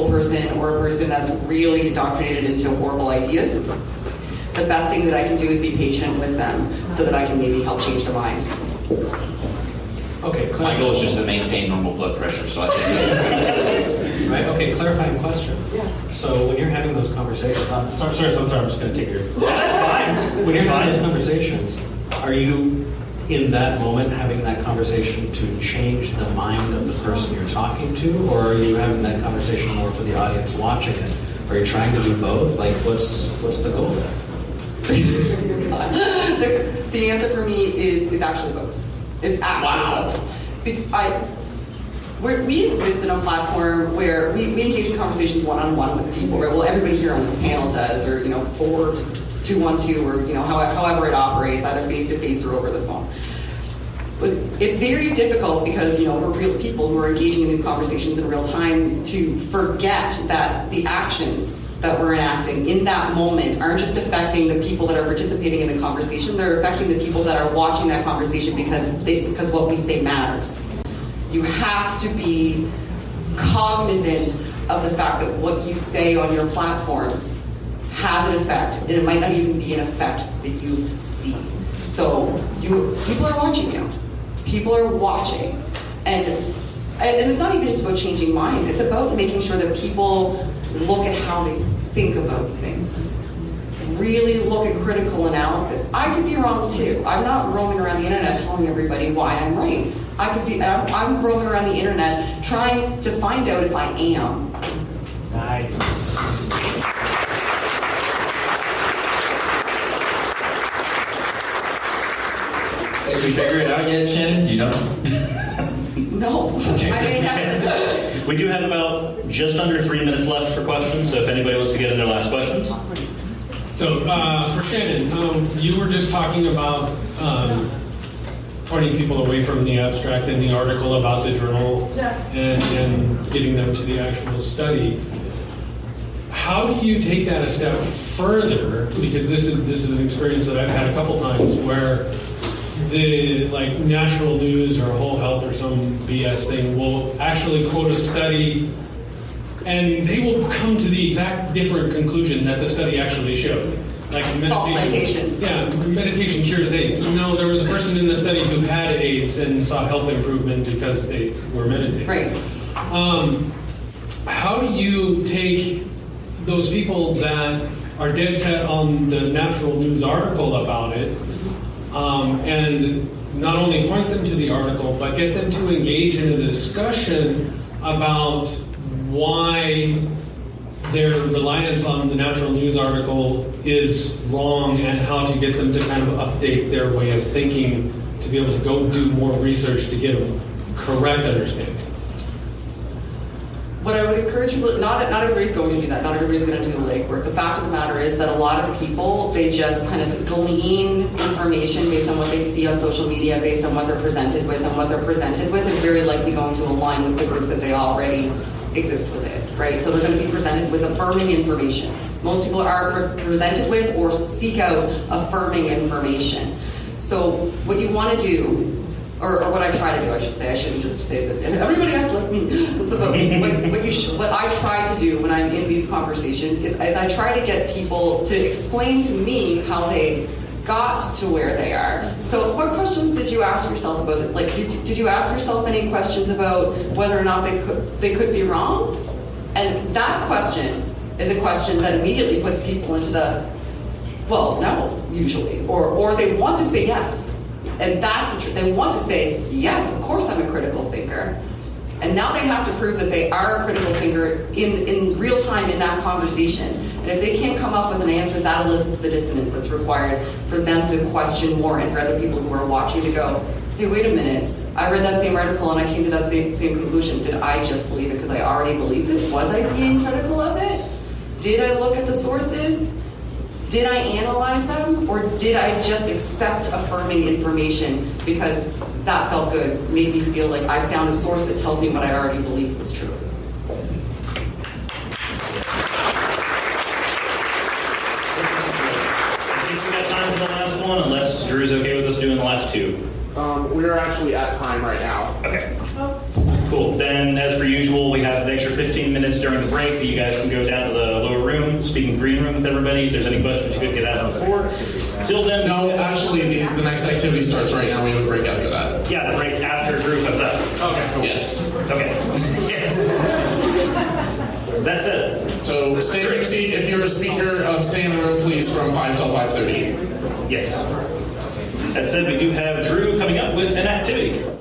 person or a person that's really indoctrinated into horrible ideas, the best thing that I can do is be patient with them so that I can maybe help change their mind. Okay. My goal is just to maintain normal blood pressure, so I think. Right. Okay. Clarifying question. Yeah. So when you're having those conversations, sorry, I'm just going to take your. That's fine. When you're having those conversations, are you in that moment having that conversation to change the mind of the person you're talking to, or are you having that conversation more for the audience watching it? Are you trying to do both? Like, what's the goal there? The answer for me is actually both. It's actually both. We exist in a platform where we engage in conversations one-on-one with people, right? Well, everybody here on this panel does, or 4-2-1-2, or however it operates, either face-to-face or over the phone. But it's very difficult because we're real people who are engaging in these conversations in real time to forget that the actions that we're enacting in that moment aren't just affecting the people that are participating in the conversation, they're affecting the people that are watching that conversation because what we say matters. You have to be cognizant of the fact that what you say on your platforms has an effect, and it might not even be an effect that you see. So people are watching you. People are watching. And it's not even just about changing minds, it's about making sure that people look at how they think about things. Really look at critical analysis. I could be wrong too. I'm not roaming around the internet telling everybody why I'm right. I'm roaming around the internet trying to find out if I am. Nice. Did you figure it out yet, Shannon? You know? No. We do have about just under 3 minutes left for questions, so if anybody wants to get in their last questions. So, for Shannon, you were just talking about pointing people away from the abstract in the article about the journal and getting them to the actual study. How do you take that a step further? Because this is an experience that I've had a couple times where the natural news or whole health or some BS thing will actually quote a study and they will come to the exact different conclusion that the study actually showed. Like false citations. Yeah, meditation cures AIDS. There was a person in the study who had AIDS and saw health improvement because they were meditating. Right. How do you take those people that are dead set on the natural news article about it, and not only point them to the article, but get them to engage in a discussion about why their reliance on the natural news article is wrong and how to get them to kind of update their way of thinking to be able to go do more research to get a correct understanding? What I would encourage people, not everybody's going to do that. Not everybody's going to do the legwork. The fact of the matter is that a lot of people, they just kind of glean information based on what they see on social media, based on what they're presented with, and what they're presented with is very likely going to align with the group that they already exist within, right? So they're going to be presented with affirming information. Most people are presented with or seek out affirming information. So what you want to do, or what I try to do, I should say. I shouldn't just say that everybody act like me. It's about me. What I try to do when I'm in these conversations is I try to get people to explain to me how they got to where they are. So what questions did you ask yourself about this? Like, did you ask yourself any questions about whether or not they could be wrong? And that question is a question that immediately puts people into the, well, no, usually. Or they want to say yes. And that's the truth. They want to say, yes, of course I'm a critical thinker. And now they have to prove that they are a critical thinker in real time in that conversation. And if they can't come up with an answer, that elicits the dissonance that's required for them to question more and for other people who are watching to go, hey, wait a minute. I read that same article and I came to that same conclusion. Did I just believe it because I already believed it? Was I being critical of it? Did I look at the sources? Did I analyze them, or did I just accept affirming information because that felt good, made me feel like I found a source that tells me what I already believed was true? I think we got time for the last one, unless Drew's okay with us doing the last two. We're actually at time right now. Okay. Cool. Then, as per usual, we have an extra 15 minutes during during the break that you guys can go down to the lower room, speaking green room with everybody. If there's any questions you could get out on the floor. Till then, No, actually, the next activity starts right now. We have a break after that. yeah, the break after group comes up. Okay, cool. Yes. Okay. Yes. That's it. So stay in your seat. If you're a speaker, stay in the room, please, from 5 till 5:30. Yes. That said, we do have Drew coming up with an activity.